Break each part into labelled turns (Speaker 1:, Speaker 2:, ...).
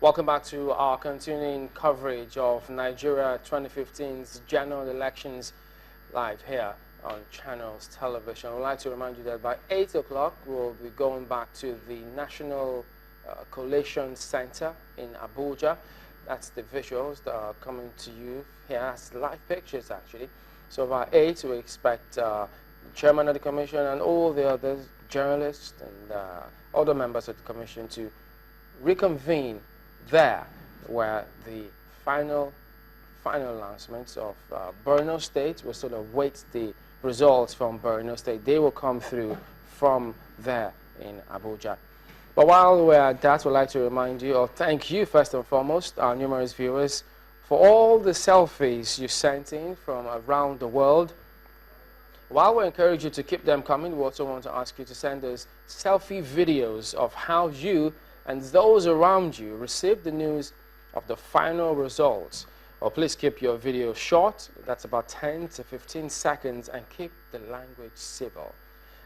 Speaker 1: Welcome back to our continuing coverage of Nigeria 2015's general elections live here on Channels Television. I would like to remind you that by 8 o'clock we'll be going back to the National Collation Center in Abuja. That's the visuals that are coming to you here as live pictures actually. So by 8 we expect the chairman of the commission and all the other journalists and other members of the commission to reconvene there, where the final announcements of Borno State will sort of wait the results from Borno State. They will come through from there in Abuja. But while we're at that, we'd like to remind you, or thank you first and foremost, our numerous viewers, for all the selfies you sent in from around the world. While we encourage you to keep them coming, we also want to ask you to send us selfie videos of how you and those around you received the news of the final results. Well, please keep your video short, that's about 10 to 15 seconds, and keep the language civil.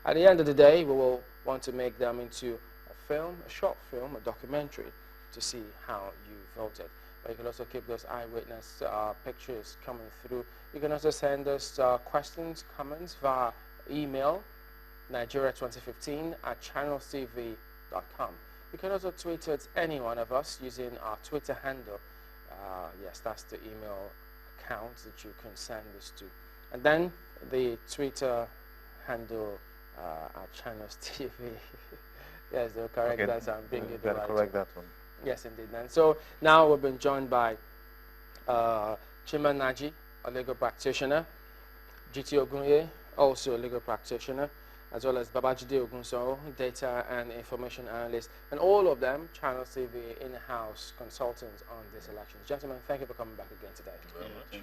Speaker 1: At the end of the day, we will want to make them into a film, a short film, a documentary, to see how you voted. But you can also keep those eyewitness pictures coming through. You can also send us questions, comments via email, nigeria2015@channelstv.com. You can also tweet at any one of us using our Twitter handle. Yes, that's the email account that you can send this to. And then the Twitter handle at Channels TV. Yes, they'll correct
Speaker 2: okay.
Speaker 1: that. I'm bringing the right
Speaker 2: correct that one.
Speaker 1: Yes, indeed. And so now we've been joined by Chima Naji, a legal practitioner, GT Ogunye, also a legal practitioner, as well as Babajide Ogunso, data and information analyst, and all of them Channel TV in-house consultants on this election. Gentlemen, thank you for coming back again today.
Speaker 2: Very much.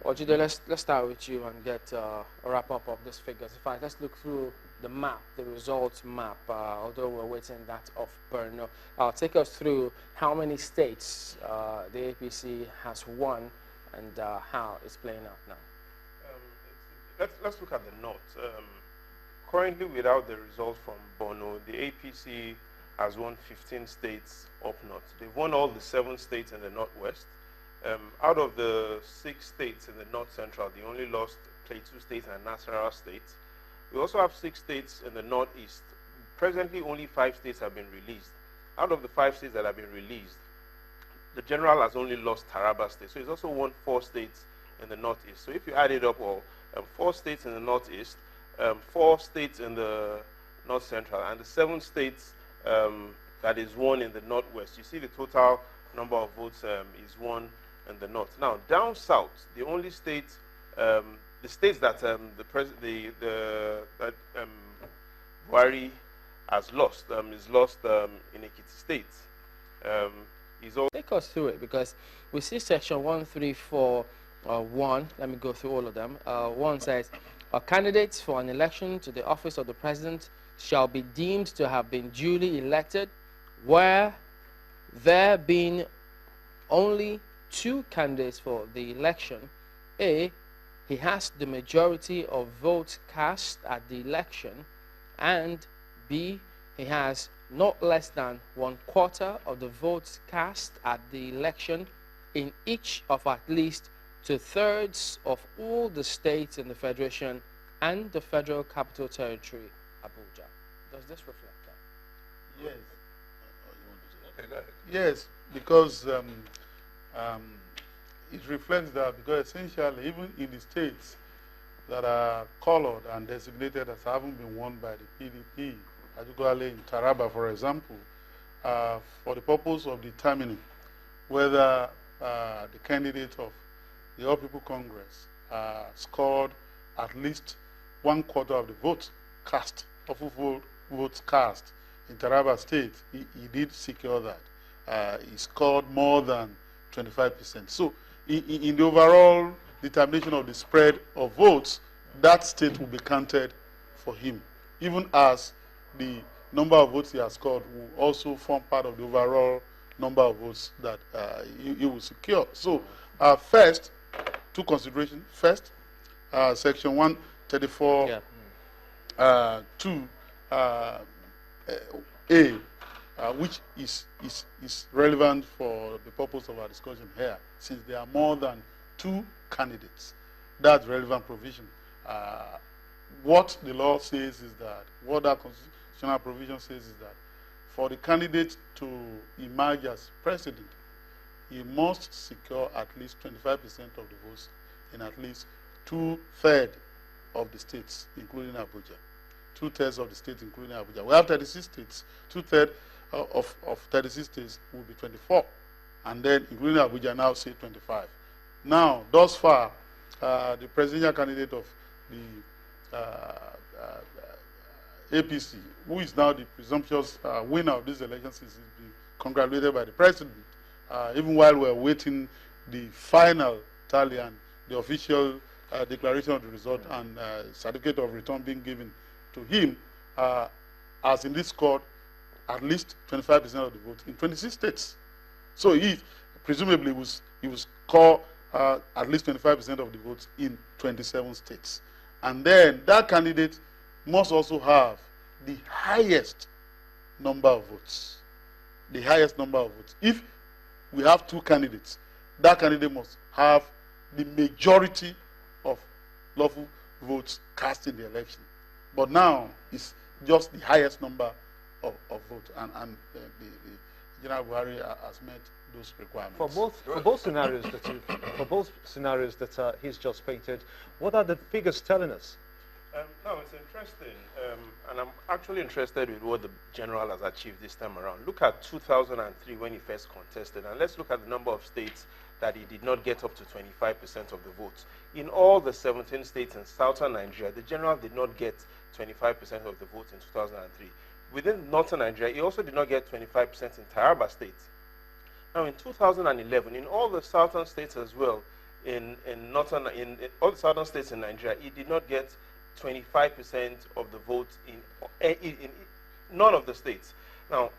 Speaker 1: Well, Jide, let's start with you and get a wrap-up of these figures. In fact, let's look through the map, the results map, although we're waiting that of Borno. Take us through how many states the APC has won and how it's playing out now.
Speaker 3: Let's look at the north. Currently, without the results from Borno, the APC has won 15 states up north. They've won all the 7 states in the northwest. Out of the 6 states in the north central, they only lost Plateau State and Nasarawa State. We also have 6 states in the northeast. Presently, only 5 states have been released. Out of the 5 states that have been released, the general has only lost Taraba State. So he's also won 4 states in the northeast. So if you add it up all, 4 states in the northeast, 4 states in the north central, and the 7 states that is won in the northwest. You see the total number of votes is won in the north. Now, down south, the only state, the states that Buhari has lost is lost in Ekiti State.
Speaker 1: Take us through it, because we see section 134(1). Let me go through all of them. 1 says, candidates for an election to the office of the president shall be deemed to have been duly elected where there being only 2 candidates for the election. A, he has the majority of votes cast at the election, and B, he has not less than 1/4 of the votes cast at the election in each of at least 2/3 of all the states in the Federation and the Federal Capital Territory, Abuja. Does this reflect that?
Speaker 4: Yes.
Speaker 3: Okay, go ahead.
Speaker 4: Yes, because it reflects that, because essentially, even in the states that are colored and designated as having been won by the PDP, particularly in Taraba, for example, for the purpose of determining whether the candidate of the All People Congress scored at least 1/4 of the votes cast, of votes cast in Taraba State, he did secure that. He scored more than 25%. So in the overall determination of the spread of votes, that state will be counted for him, even as the number of votes he has scored will also form part of the overall number of votes that he will secure. So first, 2 considerations. First, section 134 2 A which is relevant for the purpose of our discussion here, since there are more than 2 candidates. That's relevant provision. What the law says is that, what that constitutional provision says is that, for the candidate to emerge as president, he must secure at least 25% of the votes in at least 2/3 of the states, including Abuja. 2/3 of the states, including Abuja. We have 36 states. 2/3 of 36 states will be 24. And then, including Abuja, now say 25. Now, thus far, the presidential candidate of the APC, who is now the presumptuous winner of this election, since he's been congratulated by the president, even while we're waiting the final tally and the official declaration of the result and certificate of return being given to him, as in this court, at least 25% of the votes in 26 states. So he presumably he was score at least 25% of the votes in 27 states. And then that candidate must also have the highest number of votes. The highest number of votes. If we have 2 candidates, that candidate must have the majority of lawful votes cast in the election. But now it's just the highest number of votes, and the General Buhari has met those requirements.
Speaker 2: For both scenarios that he's just painted, what are the figures telling us?
Speaker 3: No, it's interesting, and I'm actually interested with what the general has achieved this time around. Look at 2003 when he first contested, and let's look at the number of states that he did not get up to 25% of the votes. In all the 17 states in southern Nigeria, the general did not get 25% of the votes in 2003. Within northern Nigeria, he also did not get 25% in Taraba State. Now, in 2011, in all the southern states as well, in all the southern states in Nigeria, he did not get 25% of the votes in none of the states. Now,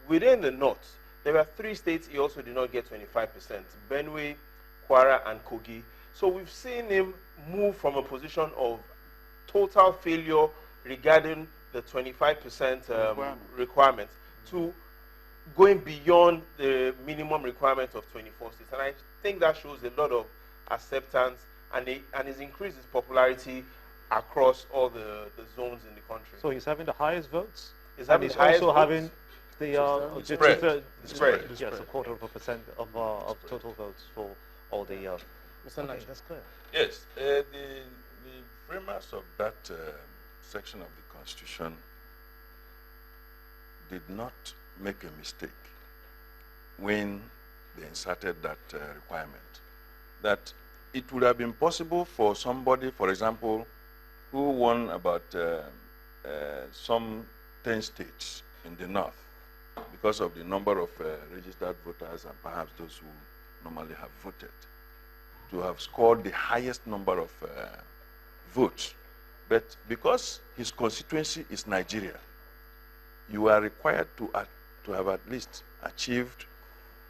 Speaker 3: within the north, there are 3 states he also did not get 25%, Benue, Kwara, and Kogi. So we've seen him move from a position of total failure regarding the 25% requirement to going beyond the minimum requirement of 24 states. And I think that shows a lot of acceptance and has increased his popularity across all the zones in the country.
Speaker 2: So he's having the highest votes?
Speaker 3: He's
Speaker 2: also having the
Speaker 3: spread.
Speaker 2: Yes, 1/4% of total votes for all the...
Speaker 1: Okay,
Speaker 2: that's clear.
Speaker 5: Yes, the framers of that section of the Constitution did not make a mistake when they inserted that requirement. That it would have been possible for somebody, for example, who won about some 10 states in the north because of the number of registered voters and perhaps those who normally have voted, to have scored the highest number of votes. But because his constituency is Nigeria, you are required to have at least achieved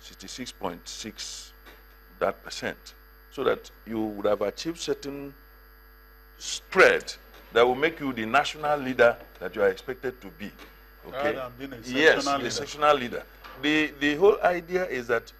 Speaker 5: 66.6%, so that you would have achieved certain spread that will make you the national leader that you are expected to be. Okay? Yes, the sectional leader. The whole idea is that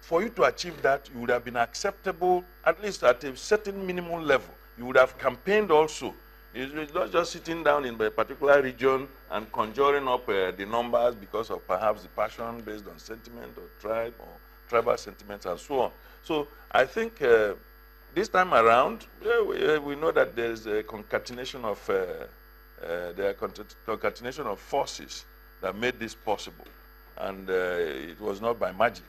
Speaker 5: for you to achieve that, you would have been acceptable at least at a certain minimum level. You would have campaigned also. It's not just sitting down in a particular region and conjuring up the numbers because of perhaps the passion based on sentiment or tribe or tribal sentiments and so on. So I think this time around, we know that there is a concatenation of forces that made this possible, and it was not by magic.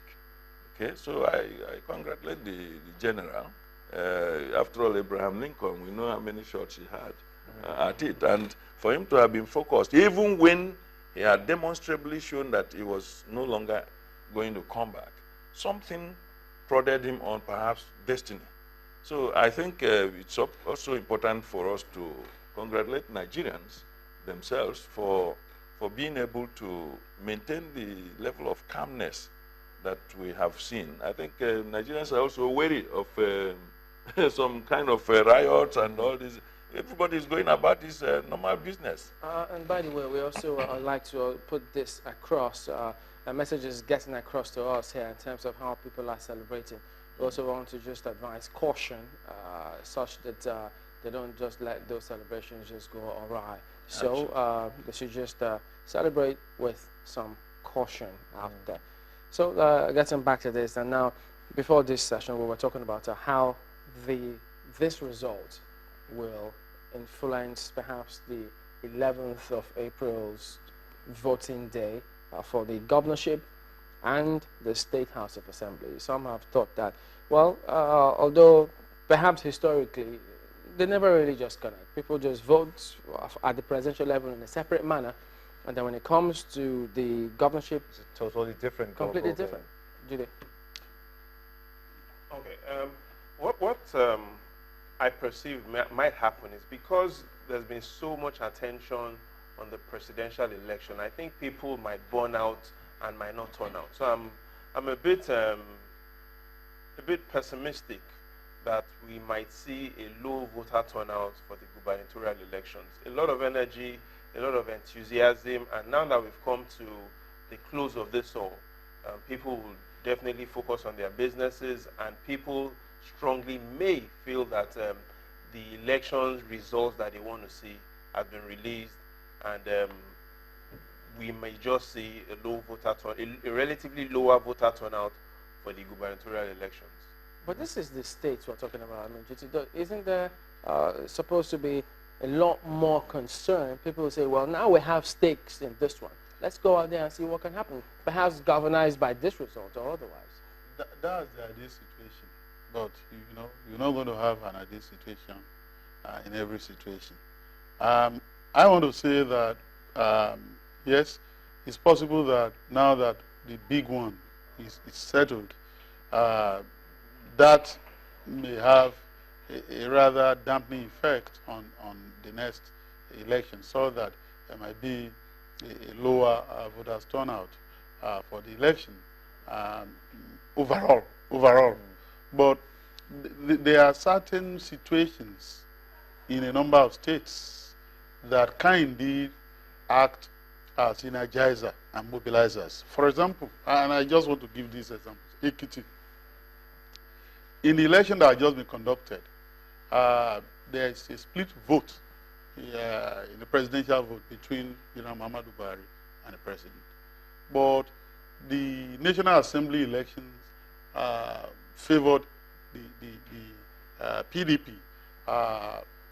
Speaker 5: Okay, so I congratulate the general. After all, Abraham Lincoln, we know how many shots he had at it, and for him to have been focused, even when he had demonstrably shown that he was no longer going to come back, something prodded him on perhaps destiny. So I think it's also important for us to congratulate Nigerians themselves for being able to maintain the level of calmness that we have seen. I think Nigerians are also wary of some kind of riots and all this. everybody is going about his normal business.
Speaker 1: And by the way, we also like to put this across. A message is getting across to us here in terms of how people are celebrating. We also want to just advise caution, such that they don't just let those celebrations just go awry. So they should just celebrate with some caution out there. So getting back to this, and now before this session, we were talking about how this result will influence perhaps the 11th of April's voting day for the governorship and the State House of Assembly. Some have thought that, well, although perhaps historically, they never really just connect. People just vote at the presidential level in a separate manner, and then when it comes to the governorship,
Speaker 2: It's a totally different.
Speaker 1: completely different. Judy?
Speaker 3: Okay. What I perceive might happen is because there's been so much attention on the presidential election, I think people might burn out and might not turn out. So I'm a bit pessimistic that we might see a low voter turnout for the gubernatorial elections. A lot of energy, a lot of enthusiasm, and now that we've come to the close of this all, people will definitely focus on their businesses, and people strongly may feel that the elections results that they want to see have been released, and we may just see a relatively lower voter turnout for the gubernatorial elections.
Speaker 1: But this is the states we're talking about. I mean, isn't there supposed to be a lot more concern? People will say, well, now we have stakes in this one. Let's go out there and see what can happen. Perhaps galvanized by this result or otherwise.
Speaker 4: That's the ideal situation. But, you're not going to have an ideal situation in every situation. I want to say that, yes, it's possible that now that the big one is settled, that may have a rather dampening effect on the next election, so that there might be a lower voters turnout for the election overall. But there are certain situations in a number of states that can indeed act as energizer and mobilizers. For example, and I just want to give these examples, Ekiti. In the election that has just been conducted, there is a split vote in the presidential vote between Muhammadu Buhari and the president. But the National Assembly elections favored the PDP,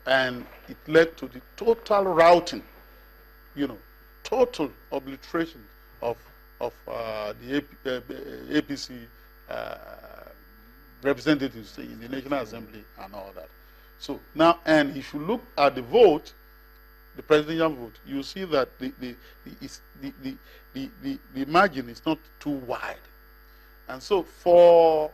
Speaker 4: and it led to the total routing, total obliteration of the APC representatives in the National Assembly and all that. So now, and if you look at the vote, the presidential vote, you see that the margin is not too wide. And so for